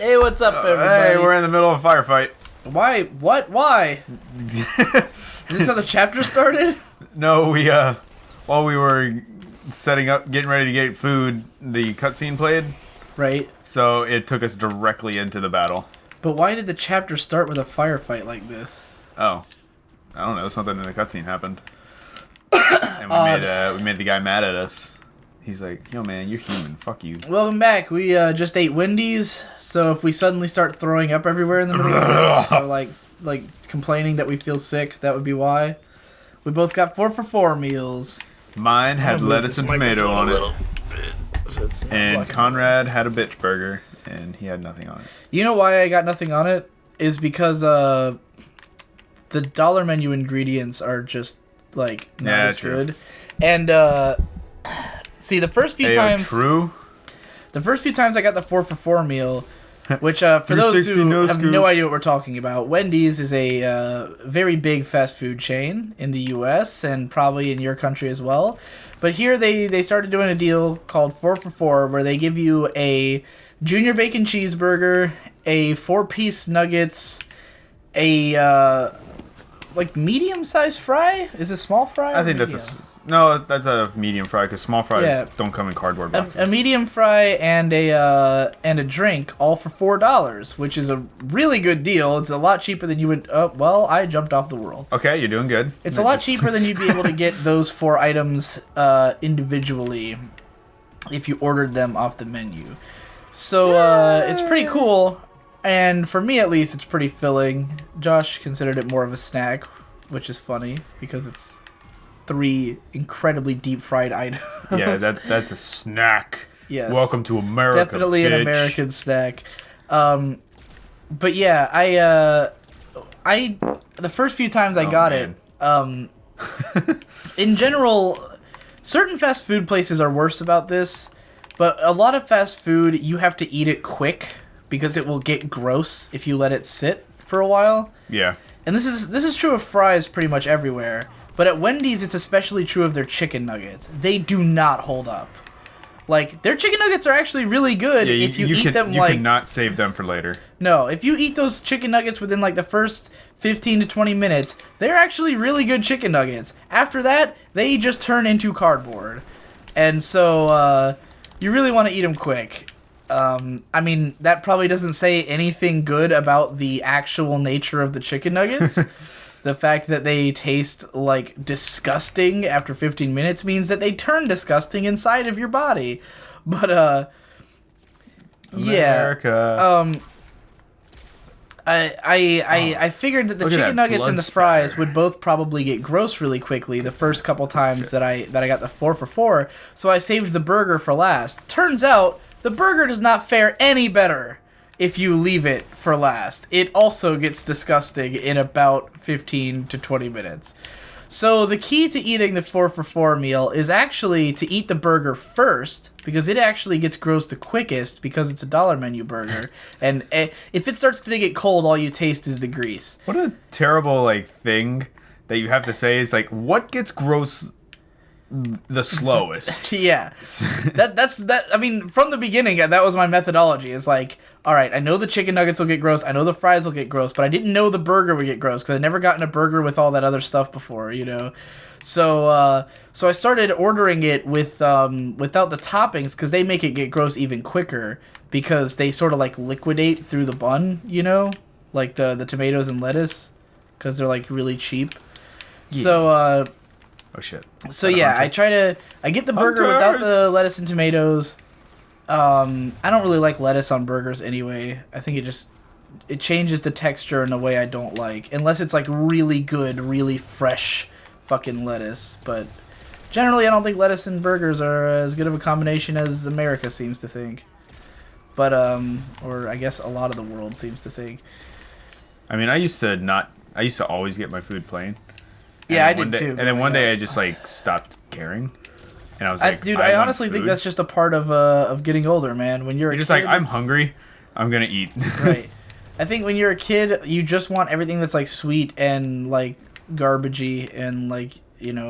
Hey, what's up, everybody? Hey, we're in the middle of a firefight. Why? What? Why? Is this how the chapter started? No, while we were setting up, getting ready to get food, the cutscene played. Right. So it took us directly into the battle. But why did the chapter start with a firefight like this? Oh. I don't know, something in the cutscene happened. And we made the guy mad at us. He's like, yo man, you're human, fuck you. Welcome back. We just ate Wendy's, so if we suddenly start throwing up everywhere in the middle of this, so like complaining that we feel sick, that would be why. We both got 4 for 4 meals. Mine had lettuce and tomato on it. So and Conrad had a bitch burger, and he had nothing on it. You know why I got nothing on it? Is because the dollar menu ingredients are just like not as good. And see, the first few times I got the 4 for 4 meal, which for those who have no idea what we're talking about, Wendy's is a very big fast food chain in the U.S. and probably in your country as well. But here they started doing a deal called 4 for 4 where they give you a junior bacon cheeseburger, a 4-piece nuggets, a like medium-sized fry? Is it small fry? I think that's a medium fry because small fries don't come in cardboard boxes. A medium fry and a drink, all for $4, which is a really good deal. It's a lot cheaper than you would. Well, I jumped off the world. Okay, you're doing good. It's a lot cheaper than you'd be able to get those 4 items individually if you ordered them off the menu. So it's pretty cool. And for me, at least, it's pretty filling. Josh considered it more of a snack, which is funny because it's 3 incredibly deep-fried items. Yeah, that's a snack. Yes. Welcome to America, definitely bitch. An American snack. But yeah, I the first few times I got it, in general, certain fast food places are worse about this, but a lot of fast food, you have to eat it quick because it will get gross if you let it sit for a while. Yeah. And this is true of fries pretty much everywhere. But at Wendy's, it's especially true of their chicken nuggets. They do not hold up. Like, their chicken nuggets are actually really good if you eat them like... You cannot save them for later. No, if you eat those chicken nuggets within like the first 15 to 20 minutes, they're actually really good chicken nuggets. After that, they just turn into cardboard. And so, you really want to eat them quick. I mean, that probably doesn't say anything good about the actual nature of the chicken nuggets. The fact that they taste, like, disgusting after 15 minutes means that they turn disgusting inside of your body. But, America. I figured that the chicken nuggets and the fries would both probably get gross really quickly the first couple times that I got the 4 for 4, so I saved the burger for last. Turns out, the burger does not fare any better if you leave it for last. It also gets disgusting in about 15 to 20 minutes. So the key to eating the 4 for 4 meal is actually to eat the burger first, because it actually gets gross the quickest because it's a dollar menu burger. And if it starts to get cold, all you taste is the grease. What a terrible thing that you have to say is what gets gross the slowest. Yeah. That's I mean, from the beginning, that was my methodology. It's like, all right, I know the chicken nuggets will get gross. I know the fries will get gross, but I didn't know the burger would get gross because I'd never gotten a burger with all that other stuff before, you know. So so I started ordering it with without the toppings because they make it get gross even quicker because they sort of liquidate through the bun, you know, like the tomatoes and lettuce because they're really cheap. Yeah. So oh shit. So yeah, I get the burger without the lettuce and tomatoes. I don't really like lettuce on burgers anyway. I think it changes the texture in a way I don't like, unless it's really good, really fresh fucking lettuce. But generally, I don't think lettuce and burgers are as good of a combination as America seems to think. But or I guess a lot of the world seems to think. I mean, I used to always get my food plain. Yeah, I did too. And then one day I just stopped caring. And I was like, dude, I honestly think that's just a part of getting older, man. When you're just kid, I'm hungry, I'm gonna eat. Right. I think when you're a kid, you just want everything that's sweet and garbagey and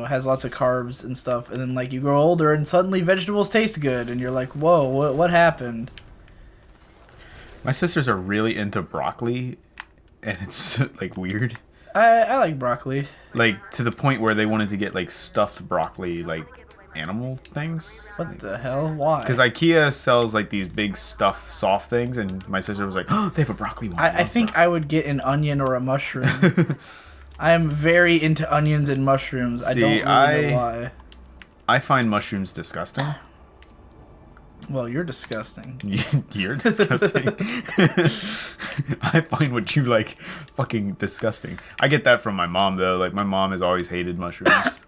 has lots of carbs and stuff. And then you grow older and suddenly vegetables taste good, and you're like, whoa, what happened? My sisters are really into broccoli, and it's like weird. I like broccoli. Like to the point where they wanted to get like stuffed broccoli, like animal things. What the hell? Why? Because IKEA sells like these big stuffed soft things, and my sister was like, "Oh, they have a broccoli one." I think I would get an onion or a mushroom. I am very into onions and mushrooms. I don't really know why. I find mushrooms disgusting. Well, you're disgusting. You're disgusting. I find what you like fucking disgusting. I get that from my mom though. Like my mom has always hated mushrooms.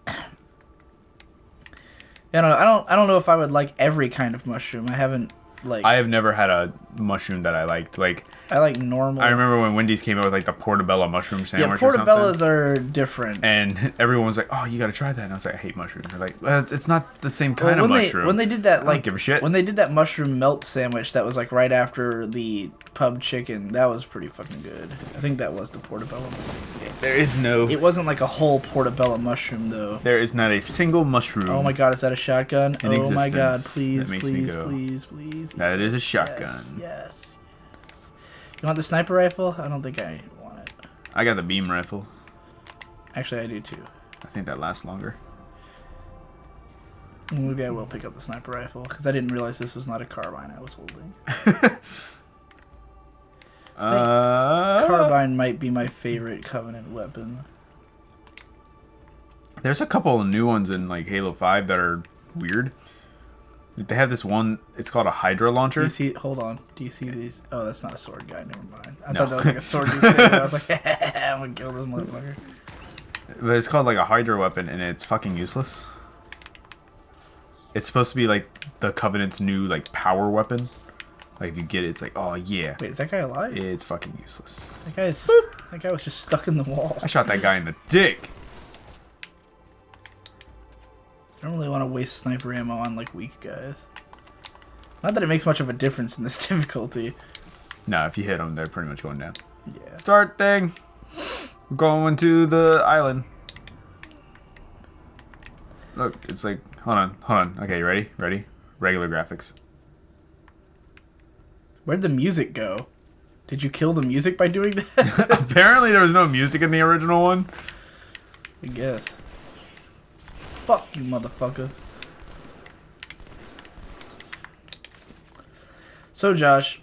I don't know if I would like every kind of mushroom. I haven't like. I have never had a mushroom that I liked. Like I like normal. I remember when Wendy's came out with like the portobello mushroom sandwich. Yeah, portobellos are different. And everyone was like, "Oh, you got to try that." And I was like, "I hate mushrooms." They're like, "Well, it's not the same kind of mushroom." When they did that, like, I don't give a shit. When they did that mushroom melt sandwich, that was like right after the pub chicken. That was pretty fucking good. I think that was the portobello. There is no. It wasn't like a whole portobello mushroom though. There is not a single mushroom. Oh my god, is that a shotgun? Oh my god, please, please. That is a shotgun. Yes. You want the sniper rifle? I don't think I want it. I got the beam rifle. Actually, I do too. I think that lasts longer. Maybe I will pick up the sniper rifle because I didn't realize this was not a carbine I was holding. Carbine might be my favorite Covenant weapon. There's a couple of new ones in like Halo 5 that are weird. They have this one. It's called a Hydra launcher. Do you see? Hold on. Do you see these? Oh, that's not a sword guy. Never mind. I thought that was like a sword dude. I was like, I'm gonna kill this motherfucker. But it's called like a Hydra weapon, and it's fucking useless. It's supposed to be like the Covenant's new like power weapon. Like if you get it, it's like, oh yeah. Wait, is that guy alive? It's fucking useless. That guy was just stuck in the wall. I shot that guy in the dick. I don't really want to waste sniper ammo on like weak guys. Not that it makes much of a difference in this difficulty. No, if you hit them, they're pretty much going down. Yeah. Start thing. We're going to the island. Look, it's like, hold on. Okay, you ready? Ready? Regular graphics. Where'd the music go? Did you kill the music by doing that? Apparently there was no music in the original one. I guess. Fuck you, motherfucker. So, Josh,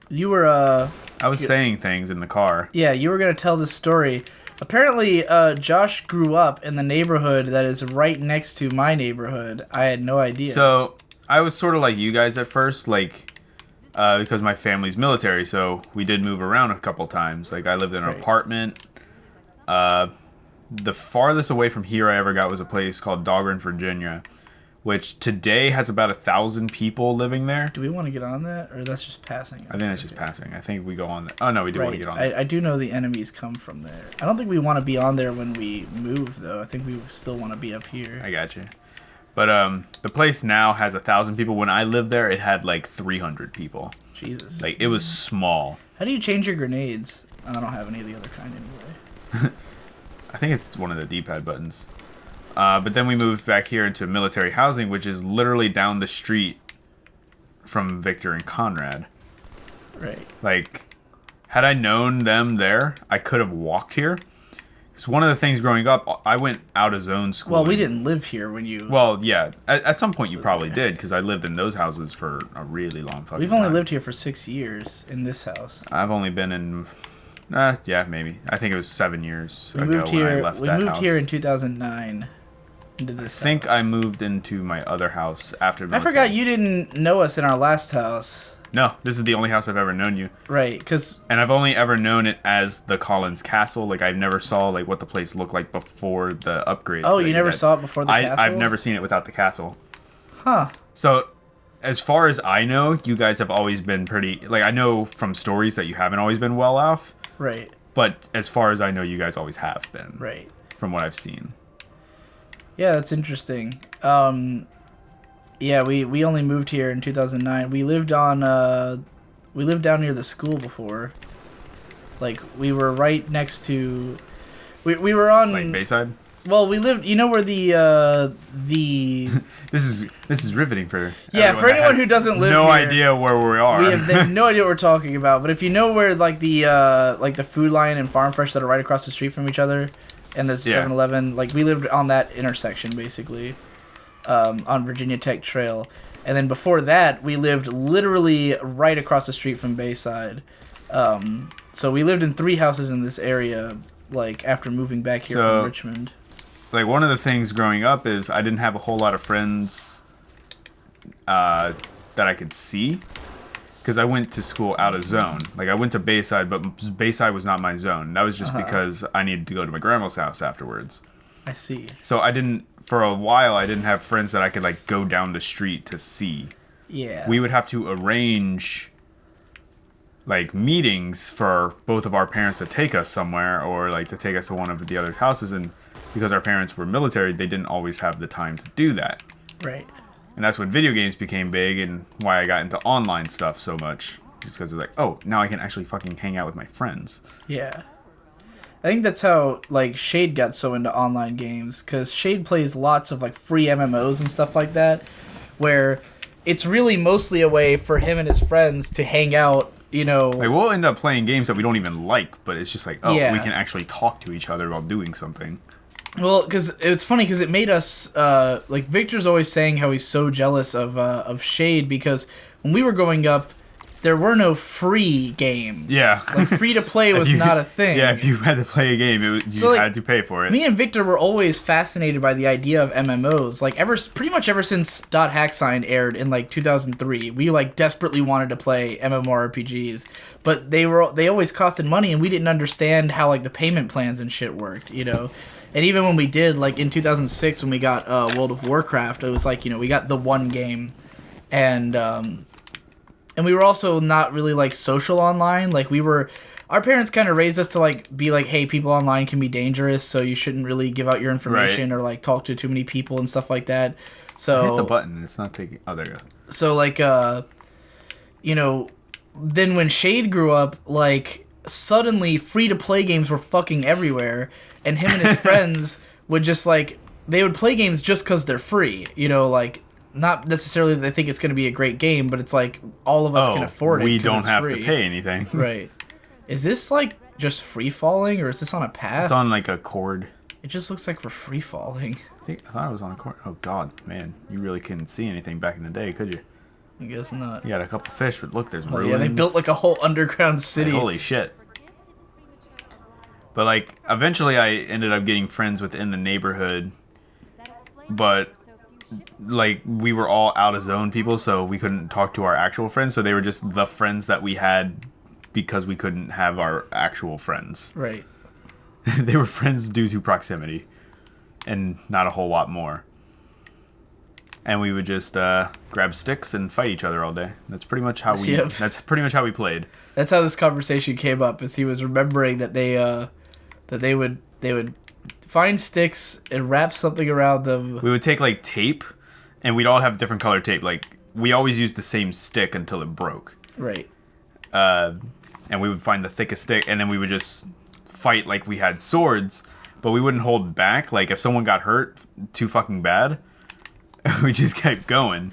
you were, I was saying things in the car. Yeah, you were going to tell this story. Apparently, Josh grew up in the neighborhood that is right next to my neighborhood. I had no idea. So, I was sort of like you guys at first, like, because my family's military, so we did move around a couple times. Like, I lived in an apartment. The farthest away from here I ever got was a place called Dahlgren, Virginia, which today has about 1,000 people living there. Do we want to get on that, or that's just passing? I think that's just passing. I think we go on. Oh no, we do want to get on. I do know the enemies come from there. I don't think we want to be on there when we move, though. I think we still want to be up here. I got you. But the place now has 1,000 people. When I lived there, it had like 300 people. Jesus. Like it was small. How do you change your grenades? I don't have any of the other kind anyway. I think it's one of the D-pad buttons. But then we moved back here into military housing, which is literally down the street from Victor and Conrad. Right. Like, had I known them there, I could have walked here. Because one of the things growing up, I went out of zone school. Well, we didn't live here when you... Well, yeah. At some point you probably did, because I lived in those houses for a really long fucking time. We've only lived here for 6 years in this house. I've only been in... yeah, maybe. I think it was 7 years ago moved here, when I left that house. We moved here in 2009 into this I think I moved into my other house after military. I forgot you didn't know us in our last house. No, this is the only house I've ever known you. Right, because... And I've only ever known it as the Collins Castle. Like, I never saw, like, what the place looked like before the upgrades. Oh, you never saw it before the castle? I've never seen it without the castle. Huh. So... As far as I know, you guys have always been pretty... Like, I know from stories that you haven't always been well off. Right. But as far as I know, you guys always have been. Right. From what I've seen. Yeah, that's interesting. Yeah, we only moved here in 2009. We lived down near the school before. Like, we were right next to... We were on... Like Bayside? Well, we lived. You know where the This is riveting for for anyone who doesn't live no here. idea where we are. They have no idea what we're talking about. But if you know where like the Food Lion and Farm Fresh that are right across the street from each other, and there's 7-Eleven, like we lived on that intersection basically, on Virginia Tech Trail, and then before that we lived literally right across the street from Bayside. So we lived in 3 houses in this area, like after moving back here from Richmond. Like, one of the things growing up is I didn't have a whole lot of friends that I could see because I went to school out of zone. Like, I went to Bayside, but Bayside was not my zone. That was just because I needed to go to my grandma's house afterwards. I see. So for a while, I didn't have friends that I could, like, go down the street to see. Yeah. We would have to arrange, like, meetings for both of our parents to take us somewhere or, like, to take us to one of the other houses, and because our parents were military, they didn't always have the time to do that. Right. And that's when video games became big and why I got into online stuff so much. Just because it's like, oh, now I can actually fucking hang out with my friends. Yeah. I think that's how, like, Shade got so into online games, because Shade plays lots of, like, free MMOs and stuff like that, where it's really mostly a way for him and his friends to hang out, you know. Like, we'll end up playing games that we don't even like, but it's just like, we can actually talk to each other while doing something. Well, because it's funny because it made us like Victor's always saying how he's so jealous of Shade because when we were growing up, there were no free games. Yeah, like free to play was not a thing. Yeah, if you had to play a game, you had to pay for it. Me and Victor were always fascinated by the idea of MMOs. Like pretty much ever since Dot Hack Sign aired in like 2003, we like desperately wanted to play MMORPGs, but they always costed money, and we didn't understand how like the payment plans and shit worked, you know. And even when we did, like, in 2006, when we got World of Warcraft, it was like, you know, we got the one game. And we were also not really, like, social online. Like, our parents kind of raised us to, like, be like, hey, people online can be dangerous, so you shouldn't really give out your information or, like, talk to too many people and stuff like that. So hit the button. It's not taking... Oh, there you go. So, like, you know, then when Shade grew up, like, suddenly free-to-play games were fucking everywhere. And him and his friends would just, like, they would play games just because they're free. You know, like, not necessarily that they think it's going to be a great game, but it's like all of us can afford it. We don't have to pay anything. Right. Is this, like, just free-falling, or is this on a path? It's on, like, a cord. It just looks like we're free-falling. I thought it was on a cord. Oh, God, man. You really couldn't see anything back in the day, could you? I guess not. You got a couple fish, but look, there's ruins. Yeah, they built, like, a whole underground city. Like, holy shit. But, like, eventually I ended up getting friends within the neighborhood, but, like, we were all out-of-zone people, so we couldn't talk to our actual friends, so they were just the friends that we had because we couldn't have our actual friends. Right. They were friends due to proximity, and not a whole lot more. And we would just grab sticks and fight each other all day. That's pretty much how we. Yep. That's pretty much how we played. That's how this conversation came up. Is he was remembering that they would find sticks and wrap something around them. We would take like tape, and we'd all have different color tape. Like we always used the same stick until it broke. Right. And we would find the thickest stick, and then we would just fight like we had swords, but we wouldn't hold back. Like if someone got hurt too fucking bad, we just kept going.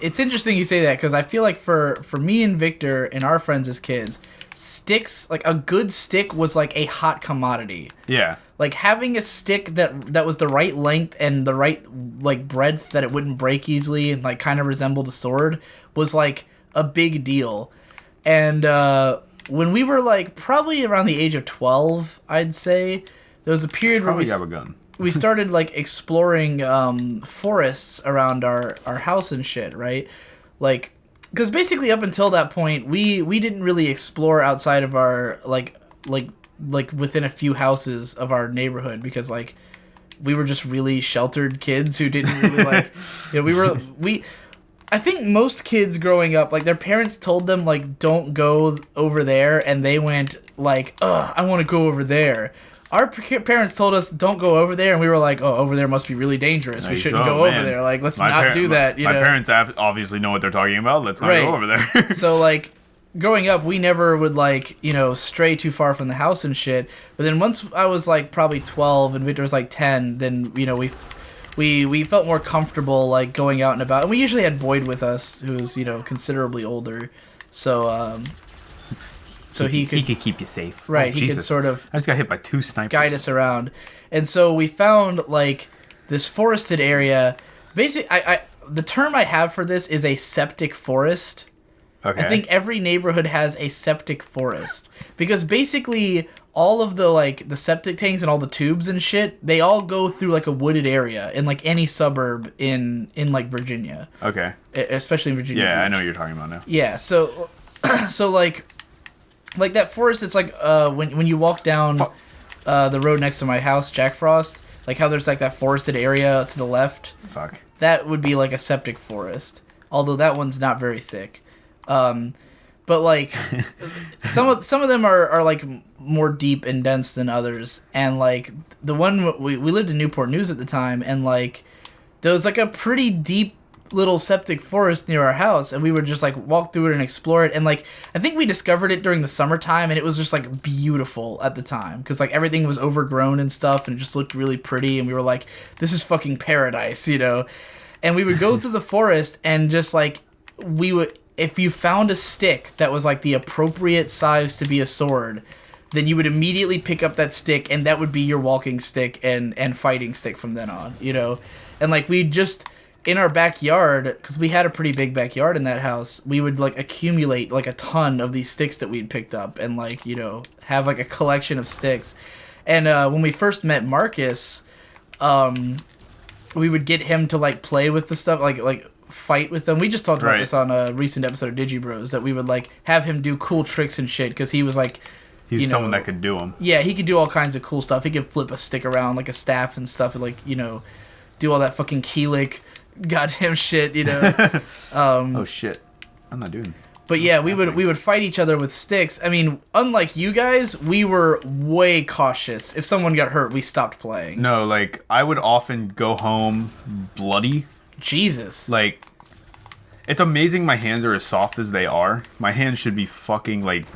It's interesting you say that, because I feel like for me and Victor and our friends as kids, sticks, like a good stick was like a hot commodity. Yeah. Like having a stick that was the right length and the right like breadth that it wouldn't break easily and like kind of resembled a sword was like a big deal. And when we were like probably around the age of 12, I'd say, there was a period where have a gun. we started like exploring forests around our house and shit, right? Like, because basically up until that point, we didn't really explore outside of our like within a few houses of our neighborhood, because like we were just really sheltered kids who didn't really like, you know, I think most kids growing up, like their parents told them like don't go over there, and they went like, ugh, I want to go over there. Our parents told us don't go over there, and we were like, oh, over there must be really dangerous. Nice. We shouldn't go over there. Like, let's not do that. You my know? parents obviously know what they're talking about. Let's not go over there. So, like, growing up, we never would like, stray too far from the house and shit. But then once I was like probably 12 and Victor was like 10, then we felt more comfortable like going out and about. And we usually had Boyd with us, who was considerably older, so he could keep you safe. Right, he could sort of I just got hit by 2 snipers. Guide us around. And so we found like this forested area. Basically, the term I have for this is a septic forest. Okay. I think every neighborhood has a septic forest because basically all of the septic tanks and all the tubes and shit, they all go through like a wooded area in like any suburb in like Virginia. Okay. Especially in Virginia. Yeah, Beach. I know what you're talking about now. Yeah, so like that forest, it's like when you walk down the road next to my house, Jack Frost, like how there's like that forested area to the left. Fuck. That would be like a septic forest, although that one's not very thick. But like some of them are like more deep and dense than others, and like the one we lived in Newport News at the time, and like there was like a pretty deep little septic forest near our house, and we would just like walk through it and explore it. And like I think we discovered it during the summertime, and it was just like beautiful at the time because like everything was overgrown and stuff, and it just looked really pretty, and we were like, this is fucking paradise, and we would go through the forest, and just like if you found a stick that was like the appropriate size to be a sword, then you would immediately pick up that stick, and that would be your walking stick and fighting stick from then on, and like we just in our backyard, because we had a pretty big backyard in that house, we would like accumulate like a ton of these sticks that we'd picked up, and like have like a collection of sticks. And when we first met Marcus, we would get him to like play with the stuff, like fight with them. We just talked about this on a recent episode of Digi Bros, that we would like have him do cool tricks and shit, because he was like someone that could do them. Yeah, he could do all kinds of cool stuff. He could flip a stick around like a staff and stuff, and like do all that fucking Keelik goddamn shit, oh shit, I'm not doing. But yeah, we would fight each other with sticks. I mean, unlike you guys, we were way cautious. If someone got hurt, we stopped playing. No, like I would often go home bloody. Jesus. Like, it's amazing my hands are as soft as they are. My hands should be fucking like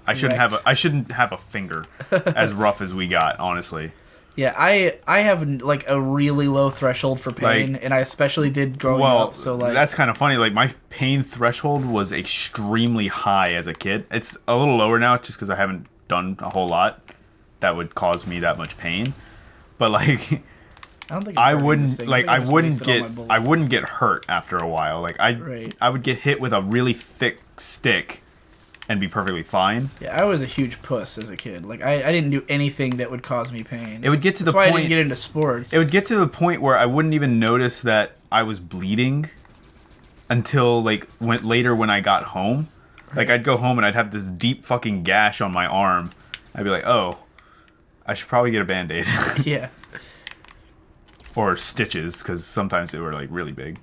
I shouldn't have a finger as rough as we got, honestly. Yeah, I have like a really low threshold for pain, and I especially did growing up. So like that's kind of funny. Like my pain threshold was extremely high as a kid. It's a little lower now, just because I haven't done a whole lot that would cause me that much pain. But like, I wouldn't get hurt after a while. Like I would get hit with a really thick stick and be perfectly fine. Yeah, I was a huge puss as a kid. Like, I didn't do anything that would cause me pain. It would get to the point... That's why I didn't get into sports. It would get to the point where I wouldn't even notice that I was bleeding until, like, later when I got home. Right. Like, I'd go home and I'd have this deep fucking gash on my arm. I'd be like, oh, I should probably get a Band-Aid. Yeah. Or stitches, because sometimes they were, like, really big.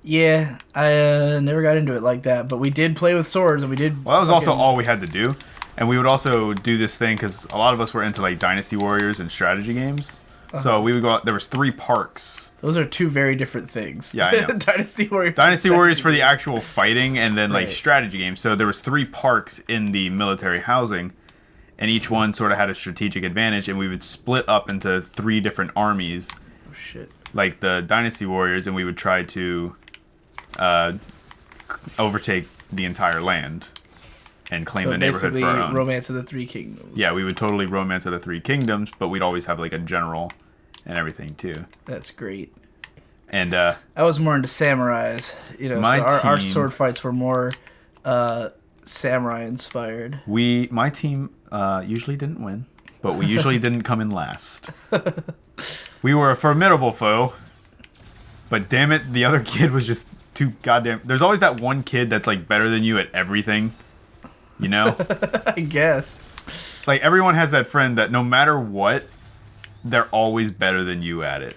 Yeah, I never got into it like that, but we did play with swords, and we did... Well, that was also all we had to do, and we would also do this thing, because a lot of us were into, like, Dynasty Warriors and strategy games, so we would go out, there was 3 parks. Those are 2 very different things. Yeah, I know. Dynasty Warriors. Dynasty Warriors for the actual fighting, and then, like, strategy games, so there was 3 parks in the military housing, and each one sort of had a strategic advantage, and we would split up into 3 different armies. Oh, shit. Like the Dynasty Warriors, and we would try to... overtake the entire land and claim the neighborhood for our own. Romance of the 3 Kingdoms. Yeah, we would totally Romance of the 3 Kingdoms, but we'd always have like a general and everything too. That's great. And I was more into samurais, our sword fights were more samurai inspired. My team usually didn't win, but we usually didn't come in last. We were a formidable foe, but damn it, the other kid was just too goddamn... There's always that one kid that's, like, better than you at everything, I guess. Like, everyone has that friend that no matter what, they're always better than you at it.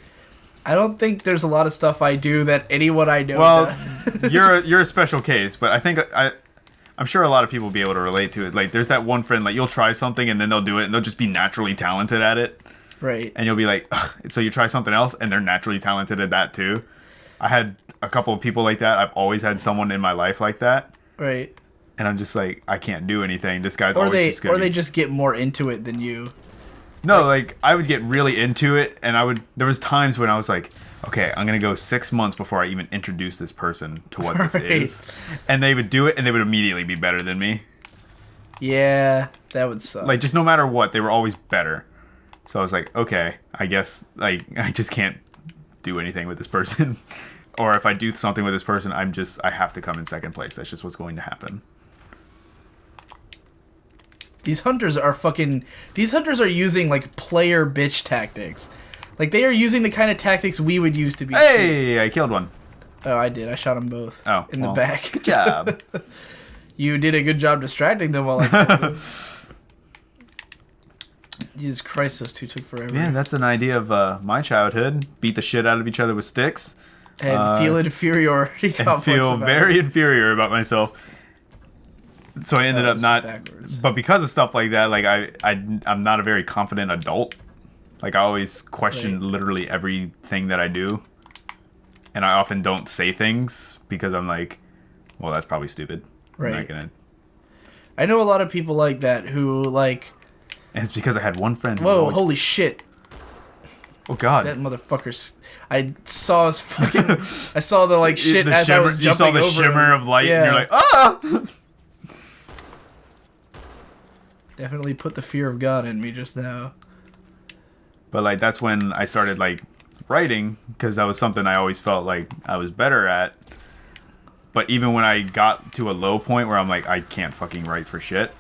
I don't think there's a lot of stuff I do that anyone I know does. you're a special case, but I think I'm sure a lot of people will be able to relate to it. Like, there's that one friend, like, you'll try something, and then they'll do it, and they'll just be naturally talented at it. Right. And you'll be like, ugh, so you try something else, and they're naturally talented at that, too. I had a couple of people like that. I've always had someone in my life like that. Right. And I'm just like, I can't do anything. This guy's always just Or they just get more into it than you. No, like I would get really into it, and there was times when I was like, okay, I'm gonna go 6 months before I even introduce this person to what this is. And they would do it, and they would immediately be better than me. Yeah, that would suck. Like, just no matter what, they were always better. So I was like, okay, I guess, like, I just can't do anything with this person. Or if I do something with this person, I have to come in second place. That's just what's going to happen. These hunters are using, like, player bitch tactics. Like, they are using the kind of tactics we would use to be... Hey, I killed one. Oh, I did. I shot them both. Oh, in the back. Good job. You did a good job distracting them while I killed them. Jesus Christ, those two took forever. Yeah, that's an idea of my childhood. Beat the shit out of each other with sticks. And feel inferiority. And feel very inferior about myself. So I ended up not... backwards. But because of stuff like that, like I'm not a very confident adult. Like, I always question literally everything that I do. And I often don't say things because I'm like, well, that's probably stupid. Right. I'm not gonna... I know a lot of people like that who, like... And it's because I had one friend. Whoa, holy shit. Oh, God. That motherfucker... I saw his fucking... I saw the, like, shit as I was jumping over. You saw the shimmer of light, yeah. And you're like, ah! Definitely put the fear of God in me just now. But, like, that's when I started, like, writing, because that was something I always felt like I was better at. But even when I got to a low point where I'm like, I can't fucking write for shit,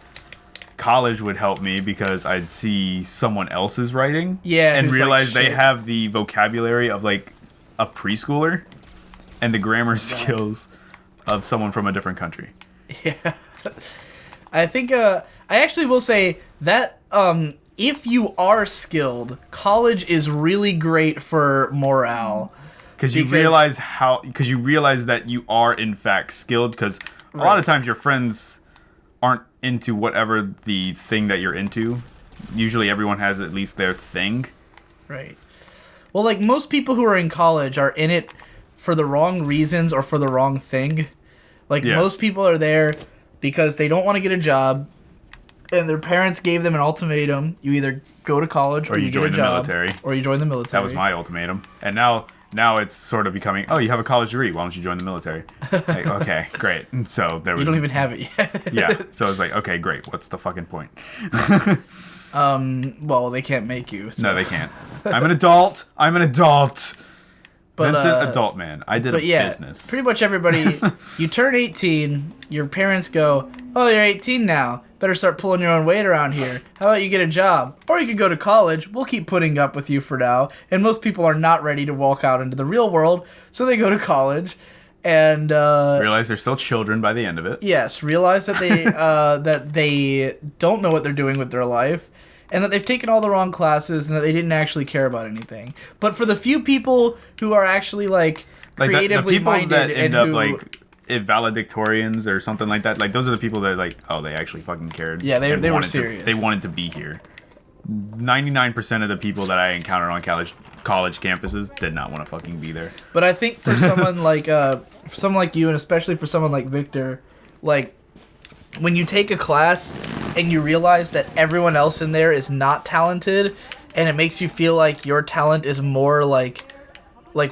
college would help me because I'd see someone else's writing and realize they have the vocabulary of, like, a preschooler and the grammar skills of someone from a different country. Yeah. I think, I actually will say that, if you are skilled, college is really great for morale. Because you realize that you are in fact skilled. Because a lot of times your friends aren't into whatever the thing that you're into. Usually everyone has at least their thing. Right. Well, like, most people who are in college are in it for the wrong reasons or for the wrong thing. Like, most people are there because they don't want to get a job. And their parents gave them an ultimatum. You either go to college or you get a job. Or you join the military. That was my ultimatum. And now it's sort of becoming, oh, you have a college degree. Why don't you join the military? Like, okay, great. And so there was... You don't even have it yet. Yeah. So I was like, okay, great. What's the fucking point? Well, they can't make you. So. No, they can't. I'm an adult. But, Vincent, adult man. I did business. Pretty much everybody, you turn 18, your parents go, oh, you're 18 now. Better start pulling your own weight around here. How about you get a job? Or you could go to college. We'll keep putting up with you for now. And most people are not ready to walk out into the real world, so they go to college and realize they're still children by the end of it. Yes, realize that they that they don't know what they're doing with their life, and that they've taken all the wrong classes, and that they didn't actually care about anything. But for the few people who are actually like creatively minded, that end up like valedictorians or something like that, like those are the people that like, oh, they actually fucking cared. Yeah, they were serious. They wanted to be here. 99% of the people that I encountered on college campuses did not want to fucking be there. But I think for someone like you, and especially for someone like Victor, like when you take a class and you realize that everyone else in there is not talented, and it makes you feel like your talent is more like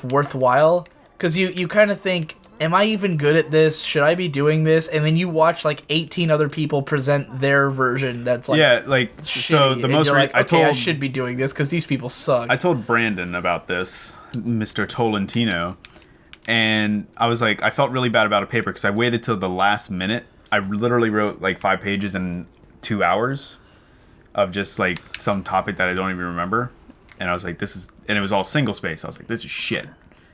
worthwhile, because you kind of think, am I even good at this? Should I be doing this? And then you watch like 18 other people present their version that's like, yeah, like shitty, so the most like, I should be doing this because these people suck. I told Brandon about this, Mr. Tolentino, and I was like, I felt really bad about a paper because I waited till the last minute. I literally wrote like 5 pages in 2 hours of just like some topic that I don't even remember, and I was like, and it was all single space. I was like, this is shit.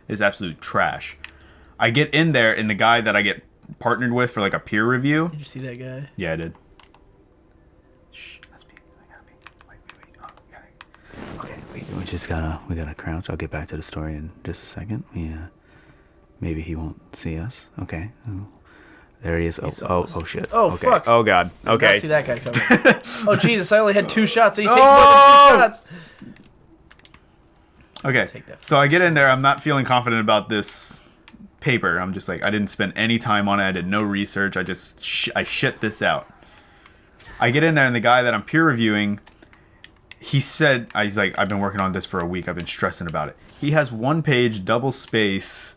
This is absolute trash. I get in there, and the guy that I get partnered with for like a peer review. Did you see that guy? Yeah, I did. Shh, let's be. I gotta be. Wait. Oh, okay, we just gotta crouch. I'll get back to the story in just a second. Maybe he won't see us. Okay. Oh, there he is. Oh shit. Oh, okay. Fuck. Oh god. Okay. I did not see that guy coming. Oh Jesus! I only had 2 shots, and he takes more than 2 shots. Okay. So I get in there. I'm not feeling confident about this paper. I'm just like, I didn't spend any time on it. I did no research. I just I shit this out. I get in there, and the guy that I'm peer reviewing, he's like, I've been working on this for a week. I've been stressing about it. He has 1 page, double space,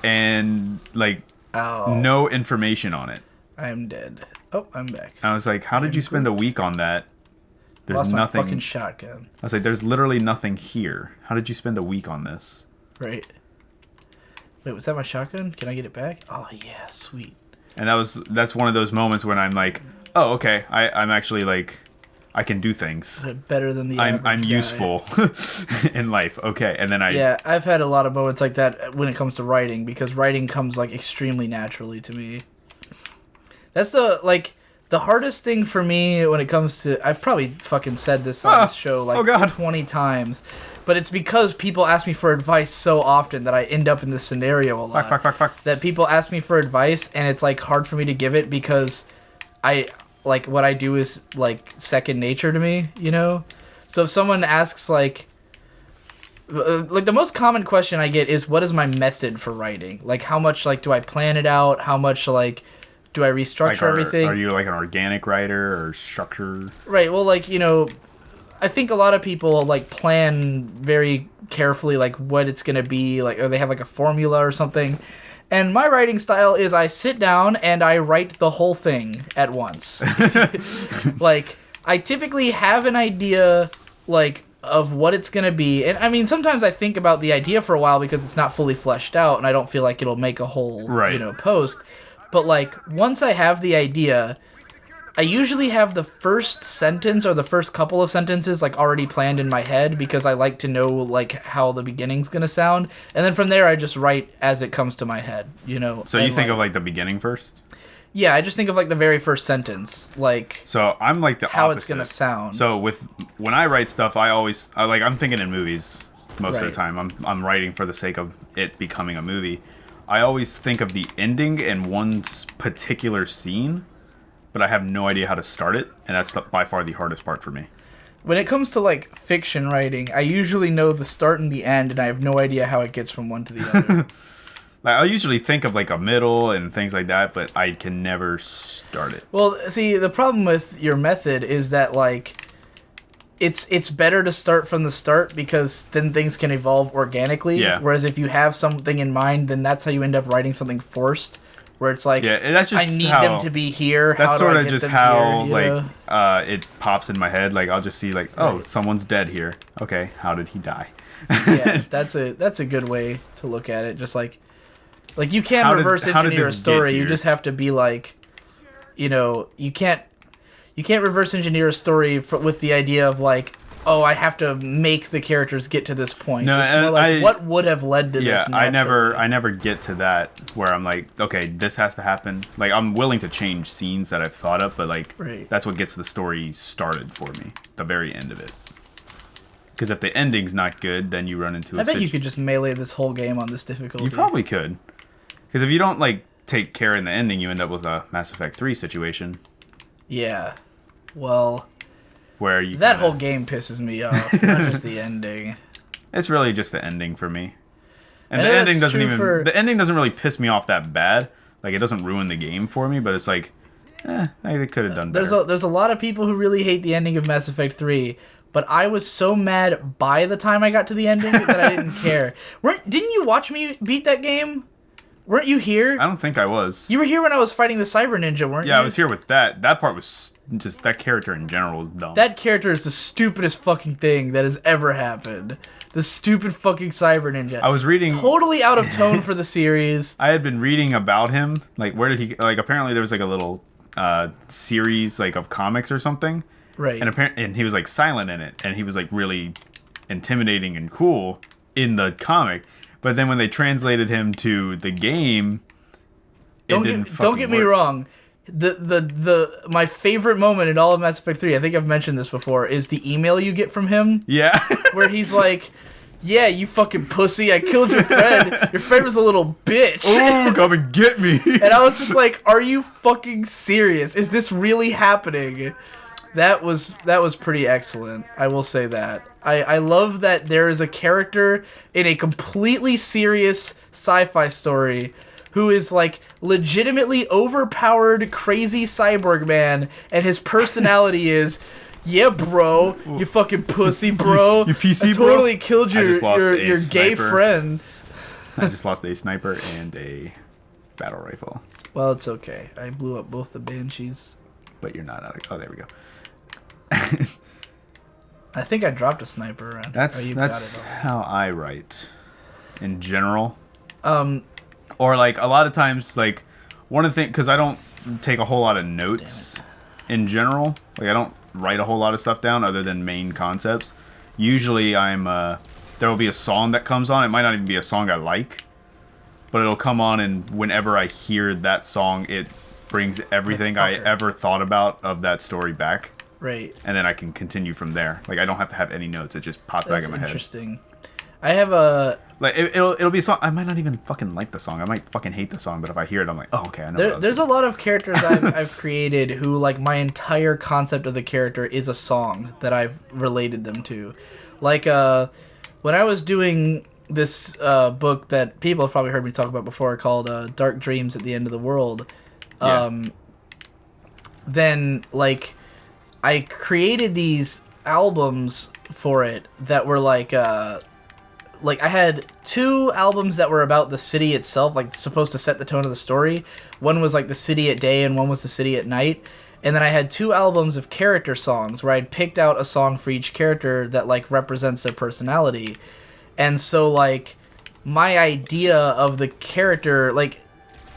and like no information on it. I'm dead. Oh, I'm back. I was like, how did you spend a week on that? There's Lost nothing. My fucking shotgun. I was like, there's literally nothing here. How did you spend a week on this? Right. Wait, was that my shotgun? Can I get it back? Oh yeah, sweet. And that's one of those moments when I'm like, oh, okay, I'm actually like, I can do things. Better than the I'm guy. useful in life. Okay, and then Yeah, I've had a lot of moments like that when it comes to writing, because writing comes like extremely naturally to me. That's the hardest thing for me when it comes to... I've probably fucking said this on this show like 20 times, but it's because people ask me for advice so often that I end up in this scenario a lot. Fuck. That people ask me for advice, and it's like hard for me to give it because like what I do is like second nature to me, you know? So if someone asks like the most common question I get is, what is my method for writing? Like, how much like do I plan it out? How much like do I restructure everything? Are you like an organic writer or structure? Right. Well, like, you know, I think a lot of people like plan very carefully like what it's gonna be, like, or they have like a formula or something. And my writing style is I sit down and I write the whole thing at once. Like, I typically have an idea like of what it's gonna be, and I mean sometimes I think about the idea for a while because it's not fully fleshed out, and I don't feel like it'll make a whole you know post. But, like, once I have the idea, I usually have the first sentence or the first couple of sentences, like, already planned in my head because I like to know, like, how the beginning's gonna sound. And then from there, I just write as it comes to my head, you know? So you think of, like, the beginning first? Yeah, I just think of, like, the very first sentence, like... So I'm, like, the how opposite. It's gonna sound. So when I write stuff, I'm thinking in movies most of the time. I'm writing for the sake of it becoming a movie. I always think of the ending in one particular scene, but I have no idea how to start it, and that's by far the hardest part for me. When it comes to, like, fiction writing, I usually know the start and the end, and I have no idea how it gets from one to the other. Like, I usually think of, like, a middle and things like that, but I can never start it. Well, see, the problem with your method is that, like... It's better to start from the start because then things can evolve organically. Yeah. Whereas if you have something in mind, then that's how you end up writing something forced, where it's like, that's just I need them to be here. That's sort of just how it pops in my head. Like I'll just see like, oh, someone's dead here. Okay, how did he die? Yeah, that's a good way to look at it. Just like you can't reverse engineer a story. You just have to be like, you know, you can't reverse engineer a story with the idea of like, oh, I have to make the characters get to this point. No, it's more like what would have led to this. Yeah, I never get to that where I'm like, okay, this has to happen. Like I'm willing to change scenes that I've thought of, but like that's what gets the story started for me, the very end of it. Because if the ending's not good, then you run into. I bet you could just melee this whole game on this difficulty. You probably could. Because if you don't like take care in the ending, you end up with a Mass Effect 3 situation. Yeah. Well, where you that whole game pisses me off, not just the ending. It's really just the ending for me, and the ending doesn't really piss me off that bad. Like it doesn't ruin the game for me, but it's like, they could have done better. There's a lot of people who really hate the ending of Mass Effect 3, but I was so mad by the time I got to the ending that I didn't care. Didn't you watch me beat that game? Weren't you here? I don't think I was. You were here when I was fighting the Cyber Ninja, weren't you? Yeah, I was here with that. That part was just, that character in general was dumb. That character is the stupidest fucking thing that has ever happened. The stupid fucking Cyber Ninja. I was reading... Totally out of tone for the series. I had been reading about him. Like, where did he... Like, apparently there was, like, a little series, like, of comics or something. Right. And he was, like, silent in it. And he was, like, really intimidating and cool in the comic. But then when they translated him to the game, it didn't fucking Don't get me wrong. My favorite moment in all of Mass Effect 3, I think I've mentioned this before, is the email you get from him. Yeah. Where he's like, yeah, you fucking pussy, I killed your friend. Your friend was a little bitch. Ooh, come and get me. And I was just like, are you fucking serious? Is this really happening? That was pretty excellent. I will say that. I love that there is a character in a completely serious sci-fi story who is like legitimately overpowered crazy cyborg man, and his personality is, yeah, bro, you fucking pussy, bro. You PC, I totally killed your gay sniper. friend. I just lost a sniper and a battle rifle. Well, it's okay. I blew up both the Banshees. But you're not out of... Oh, there we go. I think I dropped a sniper around. That's how I write in general. Or like a lot of times, like one of the things, because I don't take a whole lot of notes in general. Like I don't write a whole lot of stuff down other than main concepts. Usually there will be a song that comes on. It might not even be a song I like, but it'll come on, and whenever I hear that song, it brings everything I ever thought about of that story back. Right. And then I can continue from there. Like I don't have to have any notes. It just pops back in my head. Interesting. I have a... Like it'll be a song. I might not even fucking like the song. I might fucking hate the song, but if I hear it, I'm like, oh, okay, I know. There's a lot of characters I've created who, like, my entire concept of the character is a song that I've related them to. Like, when I was doing this book that people have probably heard me talk about before called Dark Dreams at the End of the World, then, like, I created these albums for it that were, like I had 2 albums that were about the city itself, like supposed to set the tone of the story. One was like the city at day and one was the city at night. And then I had 2 albums of character songs where I'd picked out a song for each character that like represents their personality. And so like my idea of the character, like,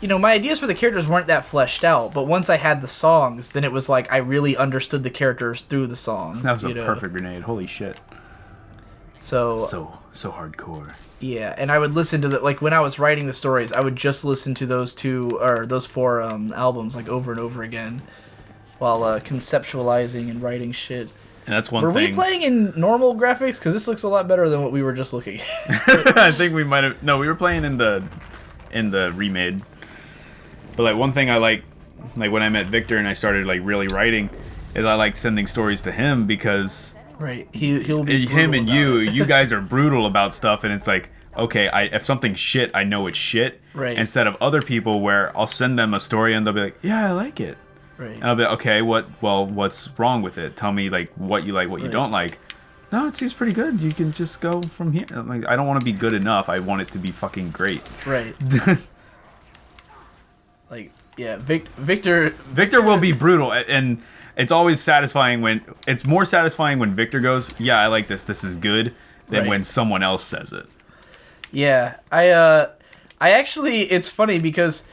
you know, my ideas for the characters weren't that fleshed out, but once I had the songs, then it was like I really understood the characters through the songs. That was a perfect grenade. Holy shit. So hardcore. Yeah, and I would listen to like when I was writing the stories, I would just listen to those 4 albums like over and over again while conceptualizing and writing shit. And that's one thing. Were we playing in normal graphics? Because this looks a lot better than what we were just looking at. I think we might have... No, we were playing in the remade. But like one thing I like when I met Victor and I started like really writing, is I like sending stories to him because... Right, he'll be him and you guys are brutal about stuff, and it's like, okay, if something's shit, I know it's shit. Right. Instead of other people where I'll send them a story and they'll be like, yeah, I like it. Right. And I'll be like, okay, what's wrong with it? Tell me like what you like, what you don't like. No, it seems pretty good. You can just go from here. I'm like, I don't want to be good enough. I want it to be fucking great. Right. Like, yeah, Victor will be brutal, and it's always satisfying it's more satisfying when Victor goes, yeah, I like this is good, than when someone else says it. Yeah, I actually, it's funny because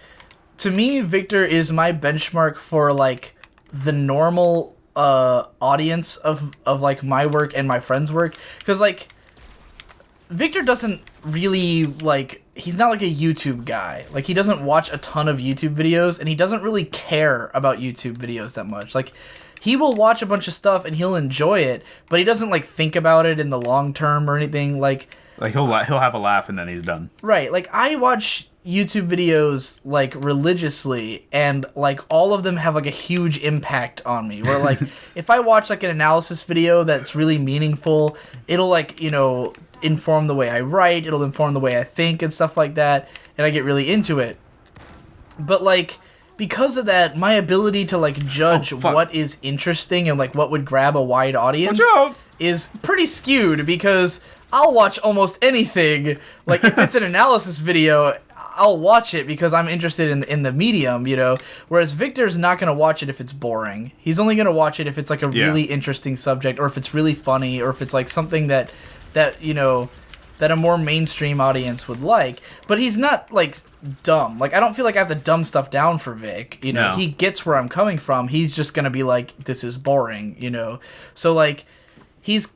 to me, Victor is my benchmark for like the normal audience of like my work and my friends' work, because like Victor doesn't really like, he's not like a YouTube guy. Like he doesn't watch a ton of YouTube videos, and he doesn't really care about YouTube videos that much. Like he will watch a bunch of stuff and he'll enjoy it, but he doesn't like think about it in the long term or anything. Like he'll have a laugh and then he's done. Right. Like I watch YouTube videos like religiously, and like all of them have like a huge impact on me. Where like if I watch like an analysis video that's really meaningful, it'll like, you know, inform the way I write, it'll inform the way I think and stuff like that, and I get really into it. But like because of that, my ability to like judge what is interesting and like what would grab a wide audience is pretty skewed, because I'll watch almost anything. Like if it's an analysis video, I'll watch it because I'm interested in the medium, you know. Whereas Victor's not going to watch it if it's boring. He's only going to watch it if it's like a really interesting subject, or if it's really funny, or if it's like something that you know, that a more mainstream audience would like. But he's not like dumb. Like I don't feel like I have to dumb stuff down for Vic, you know. No. He gets where I'm coming from. He's just going to be like, this is boring, you know. So like he's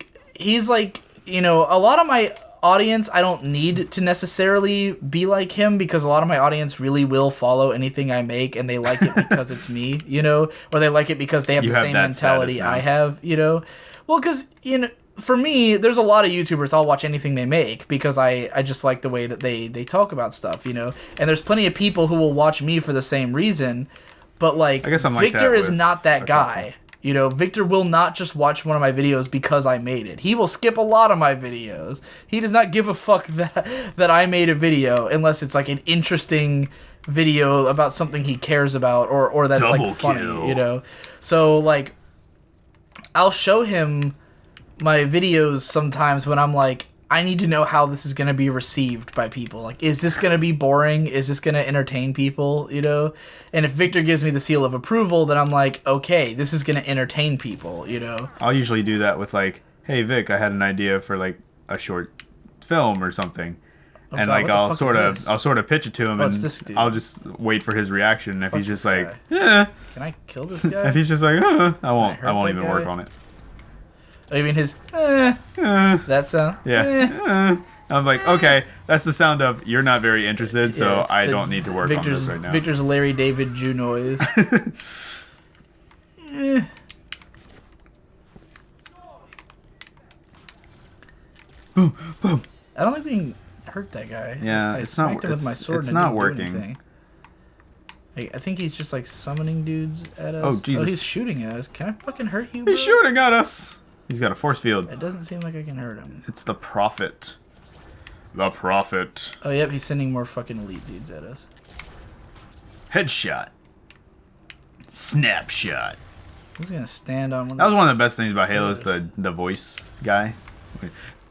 like, you know, a lot of my audience, I don't need to necessarily be like him, because a lot of my audience really will follow anything I make, and they like it because it's me, you know, or they like it because they have the same mentality I have, you know. Well, because, you know, for me, there's a lot of YouTubers, I'll watch anything they make because I just like the way that they talk about stuff, you know. And there's plenty of people who will watch me for the same reason, but like Victor is not that guy. You know, Victor will not just watch one of my videos because I made it. He will skip a lot of my videos. He does not give a fuck that I made a video unless it's like an interesting video about something he cares about or that's Double like funny, kill. you know. So like I'll show him my videos sometimes when I'm like, I need to know how this is going to be received by people. Like, is this going to be boring? Is this going to entertain people, you know? And if Victor gives me the seal of approval, then I'm like, okay, this is going to entertain people, you know? I'll usually do that with like, hey Vic, I had an idea for like a short film or something. Oh, and God, like what the fuck I'll sort of pitch it to him, and this dude? I'll just wait for his reaction. And if Fuck he's just this like, guy. Can I kill this guy? if he's just like, I won't that even guy? work on it. Oh, you mean his, that sound? Yeah. I'm like, okay, that's the sound of you're not very interested, so Yeah, it's I the don't need to work on this right now. Victor's Larry David Jew noise. Boom, boom. I don't think we can hurt that guy. Yeah, I it's not. smacked him with my sword It's and it not didn't do working. anything. I think he's just like summoning dudes at us. Oh, Jesus. Oh, he's shooting at us. Can I fucking hurt you, He's bro? shooting at us. He's got a force field. It doesn't seem like I can hurt him. It's the Prophet. The Prophet. Oh, yep, he's sending more fucking elite dudes at us. Headshot. Snapshot. Who's gonna stand on one? That was one of the best things about Halo is the voice guy.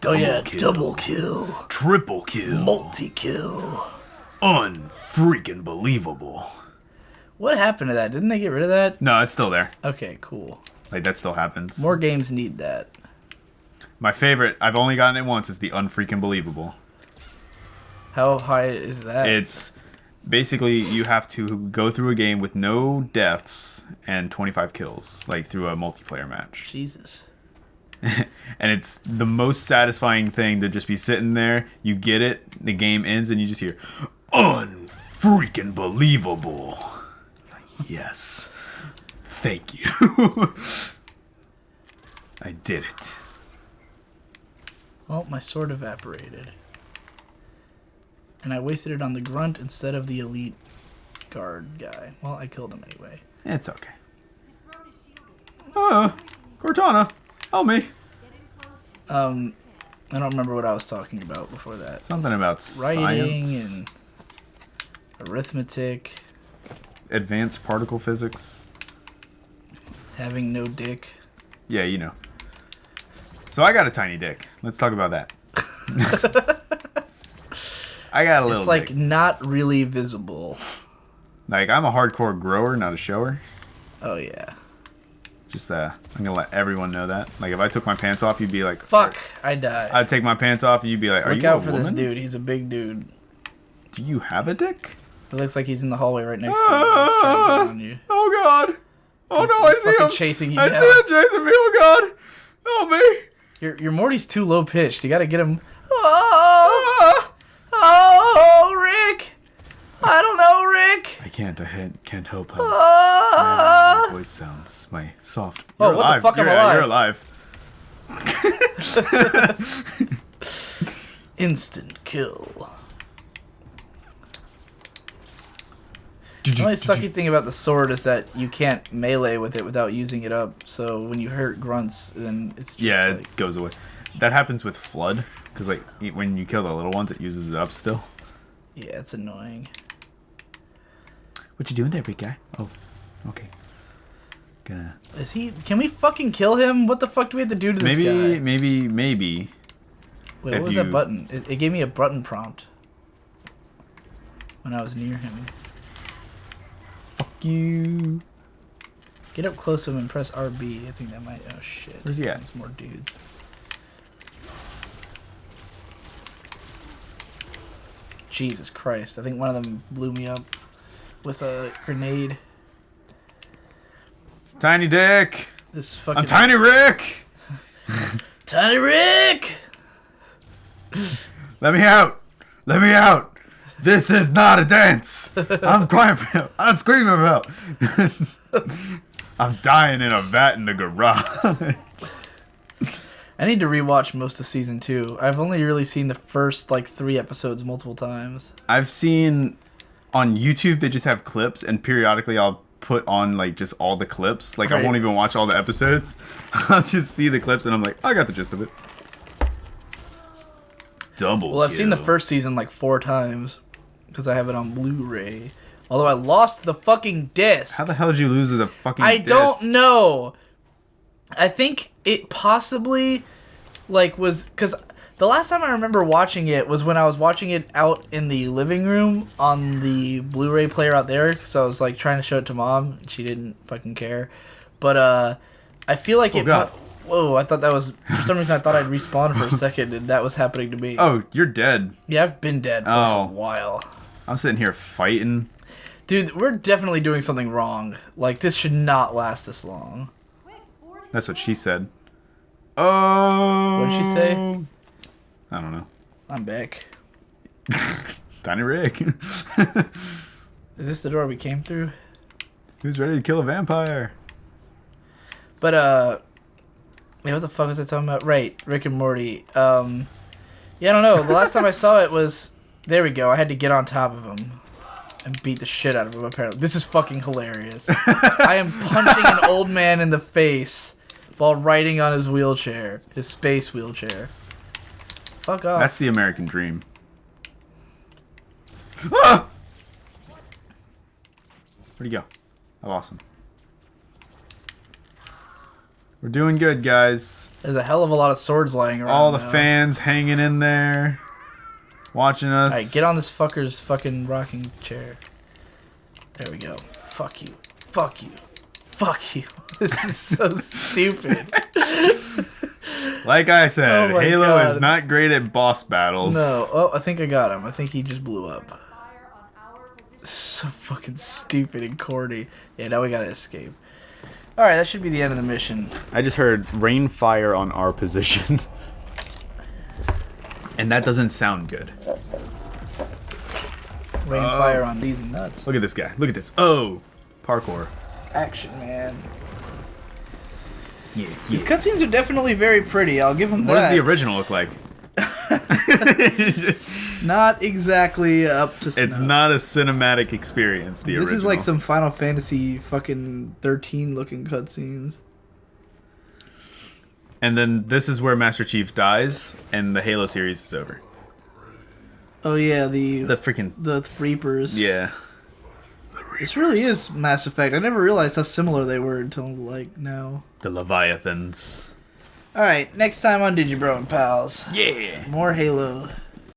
Double kill, Triple kill. multi-kill. Unfreaking believable. What happened to that? Didn't they get rid of that? No, it's still there. Okay, cool. Like, that still happens. More games need that. My favorite, I've only gotten it once, is the unfreaking believable. How high is that? It's basically you have to go through a game with no deaths and 25 kills, like through a multiplayer match. Jesus. And it's the most satisfying thing to just be sitting there, you get it, the game ends, and you just hear, unfreaking believable. Like, yes. Thank you. I did it. Well, my sword evaporated. And I wasted it on the grunt instead of the elite guard guy. Well, I killed him anyway. It's okay. Cortana, help me. I don't remember what I was talking about before that. Something about Writing science. and arithmetic. Advanced particle physics. Having no dick. Yeah, you know. So I got a tiny dick. Let's talk about that. I got a little It's like dick. not really visible. Like, I'm a hardcore grower, not a shower. Oh yeah. Just, I'm gonna let everyone know that. Like, if I took my pants off, you'd be like... Fuck, I died. I'd take my pants off, and you'd be like, are Look you out a for woman? this dude. He's a big dude. Do you have a dick? It looks like he's in the hallway right next to you. He's trying to get on you. Oh, God. Oh, He's- no, he's I see fucking him. chasing you I down. see him chasing me. Oh, God. Help me. Your Morty's too low pitched. You gotta get him. Oh, Rick. I don't know, Rick. I can't help how Ah. my voice sounds. My soft. Oh, You're what the alive. fuck, I'm You're alive. alive. Instant kill. The only sucky thing about the sword is that you can't melee with it without using it up. So when you hurt grunts, then it's just Yeah, like... it goes away. That happens with Flood, because like when you kill the little ones, it uses it up still. Yeah, it's annoying. What you doing there, big guy? Oh, okay. Gonna. Is he... Can we fucking kill him? What the fuck do we have to do to this guy? Maybe. Wait, what was that button? It gave me a button prompt when I was near him. Fuck you. Get up close to him and press RB. I think that might... Oh, shit. Where's he at? There's more dudes. Jesus Christ. I think one of them blew me up with a grenade. Tiny Dick. This fucking... I'm Tiny Rick. Tiny Rick! Let me out. Let me out. This is not a dance. I'm crying for help. I'm screaming for help. I'm dying in a vat in the garage. I need to rewatch most of season 2. I've only really seen the first, like, 3 episodes multiple times. I've seen on YouTube they just have clips, and periodically I'll put on like just all the clips. Like right. I won't even watch all the episodes. I'll just see the clips and I'm like, I got the gist of it. Double. Well, I've seen the first season like 4 times because I have it on Blu-ray. Although I lost the fucking disc. How the hell did you lose the fucking I disc? don't know. I think it possibly like was because the last time I remember watching it was when I was watching it out in the living room on the Blu-ray player out there because I was like trying to show it to Mom and she didn't fucking care. But I feel like whoa, I thought that was for some reason I thought I'd respawn for a second and that was happening to me. Oh, you're dead. Yeah, I've been dead for a while. I'm sitting here fighting. Dude, we're definitely doing something wrong. Like, this should not last this long. That's what she said. Oh. What did she say? I don't know. I'm back. Tiny Rick. Is this the door we came through? Who's ready to kill a vampire? But, yeah, what the fuck was I talking about? Right, Rick and Morty. Yeah, I don't know. The last time I saw it was... There we go. I had to get on top of him. And beat the shit out of him, apparently. This is fucking hilarious. I am punching an old man in the face while riding on his wheelchair. His space wheelchair. Fuck off. That's the American dream. Ah! Where'd he go? I lost him. We're doing good, guys. There's a hell of a lot of swords lying around. All the fans hanging in there. Watching us. Alright, get on this fucker's fucking rocking chair. There we go. Fuck you. Fuck you. Fuck you. This is so stupid. Like I said, Halo God. is not great at boss battles. No. Oh, I think I got him. I think he just blew up. So fucking stupid and corny. Yeah, now we gotta escape. Alright, that should be the end of the mission. I just heard rain fire on our position. And that doesn't sound good. Rain fire on these nuts. Look at this guy. Look at this. Oh! Parkour. Action, man. Yeah. These cutscenes are definitely very pretty. I'll give them that. What does the original look like? Not exactly up to snuff. It's not a cinematic experience, the original. This is like some Final Fantasy fucking 13 looking cutscenes. And then this is where Master Chief dies, and the Halo series is over. Oh yeah, the Reapers. Yeah. This really is Mass Effect. I never realized how similar they were until like now. The Leviathans. Alright, next time on Digibro and Pals. Yeah! More Halo.